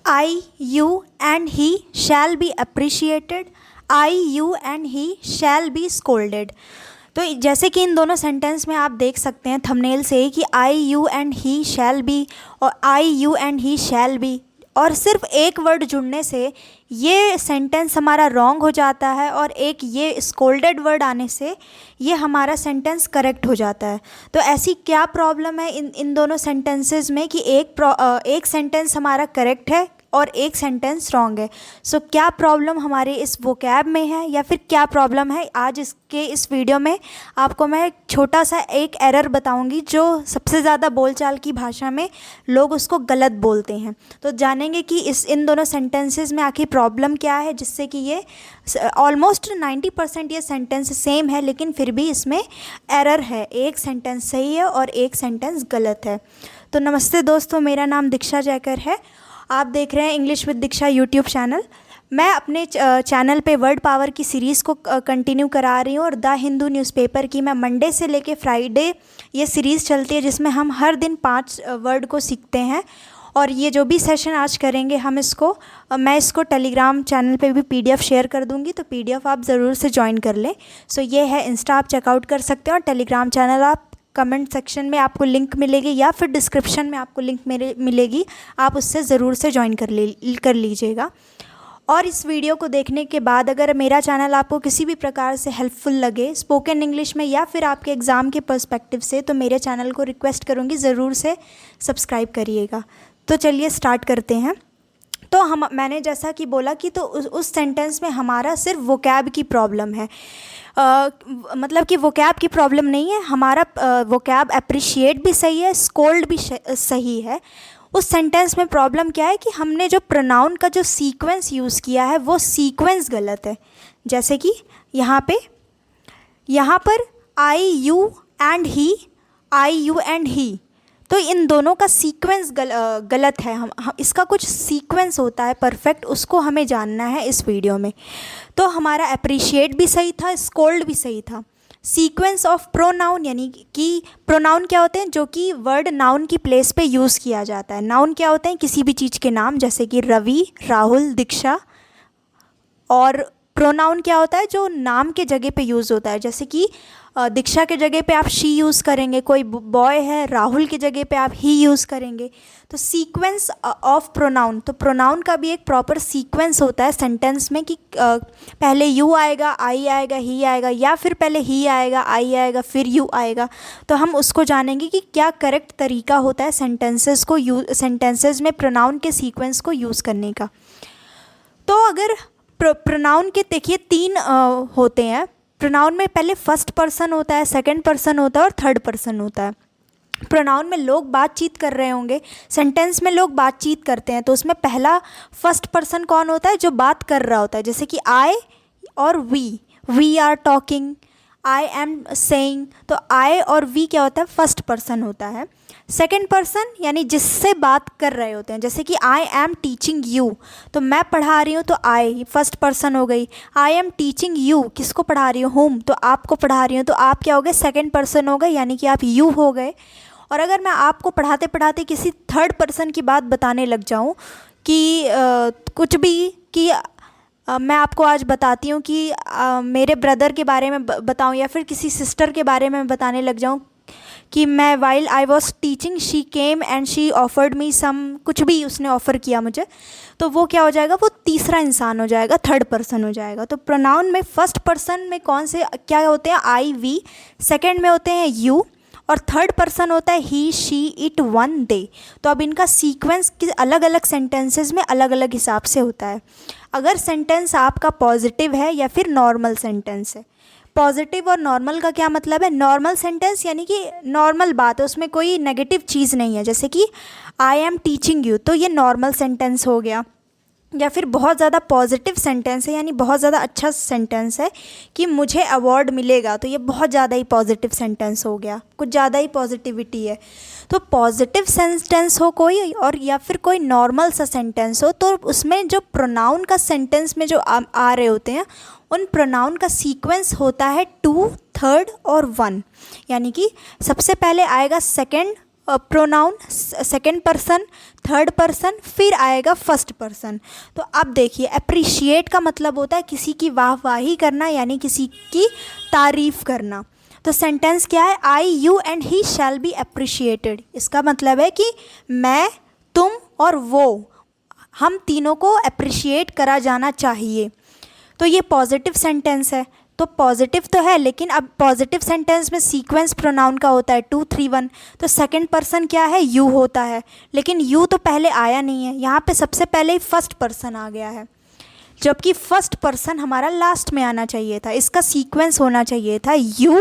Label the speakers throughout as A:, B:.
A: I, you and he shall be appreciated. I, you and he shall be scolded. तो जैसे कि इन दोनों sentence में आप देख सकते हैं थंबनेल से ही कि I you and he shall be और I you and he shall be, और सिर्फ एक वर्ड जुड़ने से ये सेंटेंस हमारा रॉन्ग हो जाता है और एक ये स्कोल्डेड वर्ड आने से ये हमारा सेंटेंस करेक्ट हो जाता है। तो ऐसी क्या प्रॉब्लम है इन दोनों सेंटेंसेस में कि एक सेंटेंस हमारा करेक्ट है और एक सेंटेंस रॉन्ग है। सो क्या प्रॉब्लम हमारे इस वोकैब में है या फिर क्या प्रॉब्लम है, आज इस वीडियो में आपको मैं छोटा सा एक एरर बताऊंगी जो सबसे ज़्यादा बोलचाल की भाषा में लोग उसको गलत बोलते हैं। तो जानेंगे कि इन दोनों सेंटेंसेस में आखिर प्रॉब्लम क्या है, जिससे कि ये ऑलमोस्ट 90% ये सेंटेंस सेम है लेकिन फिर भी इसमें एरर है, एक सेंटेंस सही है और एक सेंटेंस गलत है। तो नमस्ते दोस्तों, मेरा नाम दीक्षा जयकर है। आप देख रहे हैं English with Diksha YouTube channel. मैं अपने चैनल पे वर्ड पावर की सीरीज़ को कंटिन्यू करा रही हूँ और द हिंदू न्यूज़पेपर की मैं मंडे से लेके फ्राइडे ये सीरीज़ चलती है जिसमें हम हर दिन 5 वर्ड को सीखते हैं। और ये जो भी सेशन आज करेंगे मैं इसको टेलीग्राम चैनल पे भी PDF शेयर कर दूँगी, तो PDF आप ज़रूर से ज्वाइन कर लें। सो ये है इंस्टा, आप चेकआउट कर सकते हैं और टेलीग्राम चैनल आप कमेंट सेक्शन में आपको लिंक मिलेगी या फिर डिस्क्रिप्शन में आपको लिंक मिलेगी, आप उससे ज़रूर से ज्वाइन कर लीजिएगा। और इस वीडियो को देखने के बाद अगर मेरा चैनल आपको किसी भी प्रकार से हेल्पफुल लगे स्पोकन इंग्लिश में या फिर आपके एग्ज़ाम के पर्सपेक्टिव से, तो मेरे चैनल को रिक्वेस्ट करूँगी ज़रूर से सब्सक्राइब करिएगा। तो चलिए स्टार्ट करते हैं। तो मैंने जैसा कि बोला कि तो उस सेंटेंस में हमारा सिर्फ वोकैब की प्रॉब्लम है। मतलब कि वोकैब की प्रॉब्लम नहीं है, हमारा वोकैब अप्रिशिएट भी सही है, स्कोल्ड भी सही है। उस सेंटेंस में प्रॉब्लम क्या है कि हमने जो प्रोनाउन का जो सीक्वेंस यूज़ किया है वो सीक्वेंस गलत है। जैसे कि यहाँ पर I you and he, I you and he, तो इन दोनों का सीक्वेंस गलत है। हम इसका कुछ सीक्वेंस होता है परफेक्ट, उसको हमें जानना है इस वीडियो में। तो हमारा अप्रिशिएट भी सही था, स्कोल्ड भी सही था। सीक्वेंस ऑफ प्रोनाउन, यानी कि प्रोनाउन क्या होते हैं, जो कि वर्ड नाउन की प्लेस पे यूज़ किया जाता है। नाउन क्या होते हैं, किसी भी चीज़ के नाम, जैसे कि रवि, राहुल, दीक्षा। और प्रोनाउन क्या होता है, जो नाम के जगह पे यूज़ होता है, जैसे कि दीक्षा के जगह पे आप शी यूज़ करेंगे, कोई बॉय है राहुल की जगह पे आप ही यूज़ करेंगे। तो सीक्वेंस ऑफ प्रोनाउन, तो प्रोनाउन का भी एक प्रॉपर सीक्वेंस होता है सेंटेंस में कि पहले यू आएगा, आई आएगा, ही आएगा, या फिर पहले ही आएगा, आई आएगा, फिर यू आएगा। तो हम उसको जानेंगे कि क्या करेक्ट तरीका होता है सेंटेंसेस में प्रोनाउन के सीक्वेंस को यूज़ करने का। तो अगर प्रोनाउन के देखिए 3 होते हैं। प्रोनाउन में पहले फर्स्ट पर्सन होता है, सेकंड पर्सन होता है और थर्ड पर्सन होता है। प्रोनाउन में लोग बातचीत कर रहे होंगे, सेंटेंस में लोग बातचीत करते हैं, तो उसमें पहला फर्स्ट पर्सन कौन होता है, जो बात कर रहा होता है। जैसे कि आई और we are talking, I am saying. तो आई और वी क्या होता है, फर्स्ट पर्सन होता है। सेकंड पर्सन यानी जिससे बात कर रहे होते हैं, जैसे कि आई एम टीचिंग यू, तो मैं पढ़ा रही हूँ, तो आई फर्स्ट पर्सन हो गई। आई एम टीचिंग यू, किसको पढ़ा रही हूँ, होम, तो आपको पढ़ा रही हूँ, तो आप क्या हो गए, सेकंड पर्सन हो गए, यानी कि आप यू हो गए। और अगर मैं आपको पढ़ाते पढ़ाते किसी थर्ड पर्सन की बात बताने लग जाऊँ कि कुछ भी, कि मैं आपको आज बताती हूँ कि मेरे ब्रदर के बारे में बताऊँ या फिर किसी सिस्टर के बारे में बताने लग जाऊँ कि मैं while I was teaching she came and she offered me some, कुछ भी उसने ऑफ़र किया मुझे, तो वो क्या हो जाएगा, वो तीसरा इंसान हो जाएगा, थर्ड पर्सन हो जाएगा। तो प्रोनाउन में फर्स्ट पर्सन में कौन से क्या होते हैं, आई वी, सेकेंड में होते हैं यू, और थर्ड पर्सन होता है ही, शी, इट, वन, दे। तो अब इनका सीक्वेंस अलग अलग सेंटेंसेस में अलग अलग हिसाब से होता है। अगर सेंटेंस आपका पॉजिटिव है या फिर नॉर्मल सेंटेंस है। पॉजिटिव और नॉर्मल का क्या मतलब है, नॉर्मल सेंटेंस यानी कि नॉर्मल बात है, उसमें कोई नेगेटिव चीज़ नहीं है, जैसे कि आई एम टीचिंग यू, तो ये नॉर्मल सेंटेंस हो गया। या फिर बहुत ज़्यादा पॉजिटिव सेंटेंस है, यानी बहुत ज़्यादा अच्छा सेंटेंस है कि मुझे अवार्ड मिलेगा, तो ये बहुत ज़्यादा ही पॉजिटिव सेंटेंस हो गया, कुछ ज़्यादा ही पॉजिटिविटी है। तो पॉजिटिव सेंटेंस हो कोई और या फिर कोई नॉर्मल सा सेंटेंस हो, तो उसमें जो प्रोनाउन का सेंटेंस में जो आ रहे होते हैं उन प्रोनाउन का सीक्वेंस होता है 2, 3rd और 1, यानी कि सबसे पहले आएगा second pronoun, second person, third person, फिर आएगा फर्स्ट पर्सन। तो अब देखिए अप्रिशिएट का मतलब होता है किसी की वाहवाही करना, यानी किसी की तारीफ़ करना। तो सेंटेंस क्या है, I, you and he shall be appreciated. इसका मतलब है कि मैं, तुम और वो, हम तीनों को अप्रिशिएट करा जाना चाहिए। तो ये पॉजिटिव सेंटेंस है। तो पॉजिटिव तो है, लेकिन अब पॉजिटिव सेंटेंस में सीक्वेंस प्रोनाउन का होता है 2 3 1। तो सेकंड पर्सन क्या है, यू होता है, लेकिन यू तो पहले आया नहीं है, यहाँ पे सबसे पहले ही फर्स्ट पर्सन आ गया है, जबकि फर्स्ट पर्सन हमारा लास्ट में आना चाहिए था। इसका सीक्वेंस होना चाहिए था यू,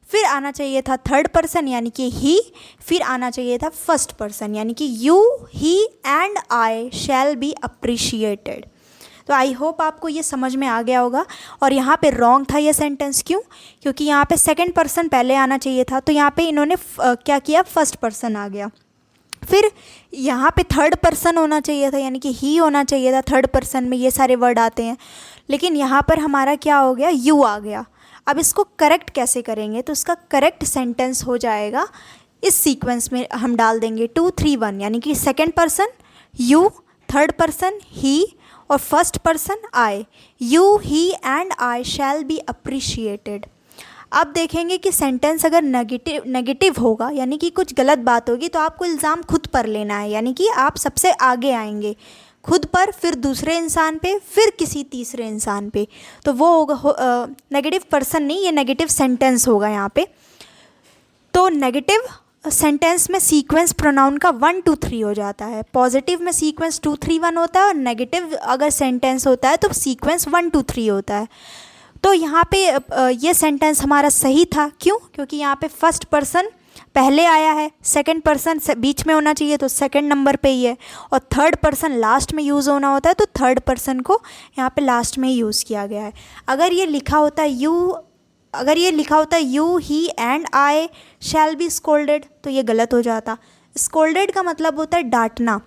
A: फिर आना चाहिए था थर्ड पर्सन यानी कि ही, फिर आना चाहिए था फर्स्ट पर्सन यानी कि you, he and I shall be appreciated. तो आई होप आपको ये समझ में आ गया होगा। और यहाँ पे रॉन्ग था ये सेंटेंस, क्यों? क्योंकि यहाँ पे सेकंड पर्सन पहले आना चाहिए था, तो यहाँ पे इन्होंने क्या किया, फर्स्ट पर्सन आ गया। फिर यहाँ पे थर्ड पर्सन होना चाहिए था, यानी कि ही होना चाहिए था थर्ड पर्सन में, ये सारे वर्ड आते हैं, लेकिन यहाँ पर हमारा क्या हो गया, यू आ गया। अब इसको करेक्ट कैसे करेंगे, तो इसका करेक्ट सेंटेंस हो जाएगा, इस सीक्वेंस में हम डाल देंगे 2 3 1, यानी कि second person you, third person he और first person I. You, he and I shall be appreciated. अब देखेंगे कि सेंटेंस अगर नेगेटिव होगा, यानी कि कुछ गलत बात होगी, तो आपको इल्ज़ाम खुद पर लेना है, यानी कि आप सबसे आगे आएंगे, खुद पर, फिर दूसरे इंसान पे, फिर किसी तीसरे इंसान पे। तो वो होगा नेगेटिव पर्सन नहीं, ये नेगेटिव सेंटेंस होगा यहाँ पे। तो नेगेटिव सेंटेंस में सीक्वेंस प्रोनाउन का 1 2 3 हो जाता है। पॉजिटिव में सीक्वेंस 2 3 1 होता है, और नेगेटिव अगर सेंटेंस होता है तो सीक्वेंस 1 2 3 होता है। तो यहाँ पे ये सेंटेंस हमारा सही था, क्यों? क्योंकि यहाँ पे फर्स्ट पर्सन पहले आया है, सेकंड पर्सन बीच में होना चाहिए तो सेकंड नंबर पे ही है, और थर्ड पर्सन लास्ट में यूज़ होना होता है, तो थर्ड पर्सन को यहाँ पे लास्ट में ही यूज़ किया गया है। अगर ये लिखा होता you, he and I shall be scolded, तो ये गलत हो जाता। स्कोल्डेड का मतलब होता है डांटना।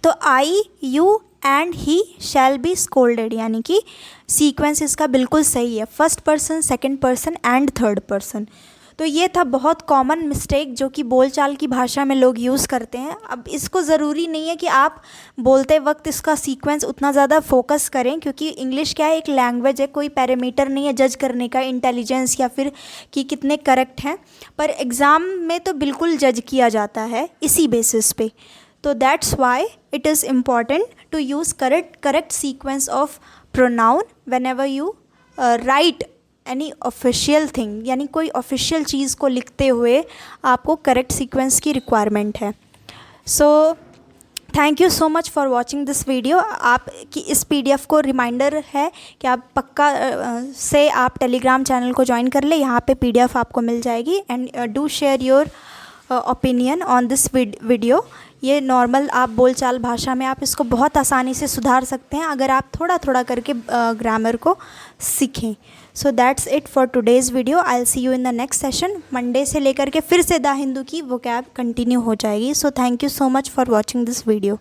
A: तो I, you and he shall be scolded, यानी कि सीक्वेंस इसका बिल्कुल सही है, first person, second person and third person. तो ये था बहुत कॉमन मिस्टेक जो कि बोलचाल की भाषा में लोग यूज़ करते हैं। अब इसको ज़रूरी नहीं है कि आप बोलते वक्त इसका सीक्वेंस उतना ज़्यादा फोकस करें, क्योंकि इंग्लिश क्या है, एक लैंग्वेज है, कोई पैरामीटर नहीं है जज करने का इंटेलिजेंस या फिर कि कितने करेक्ट हैं, पर एग्ज़ाम में तो बिल्कुल जज किया जाता है इसी बेसिस पे। तो that's why it is important to use correct sequence of pronoun whenever you write any official thing, यानी कोई ऑफिशियल चीज़ को लिखते हुए आपको करेक्ट सीक्वेंस की रिक्वायरमेंट है। So thank you so much for watching this video. आप की इस PDF को रिमाइंडर है कि आप पक्का से आप टेलीग्राम चैनल को ज्वाइन कर ले, यहाँ पे PDF आपको मिल जाएगी। And do share your opinion on this video. ये नॉर्मल आप बोलचाल भाषा में आप इसको बहुत आसानी से सुधार सकते हैं अगर आप थोड़ा थोड़ा करके ग्रामर को सीखें। So that's it for today's video. I will see you in the next session. Monday से लेकर के फिर से द हिंदू की वोकैब कंटिन्यू हो जाएगी। So thank you so much for watching this video.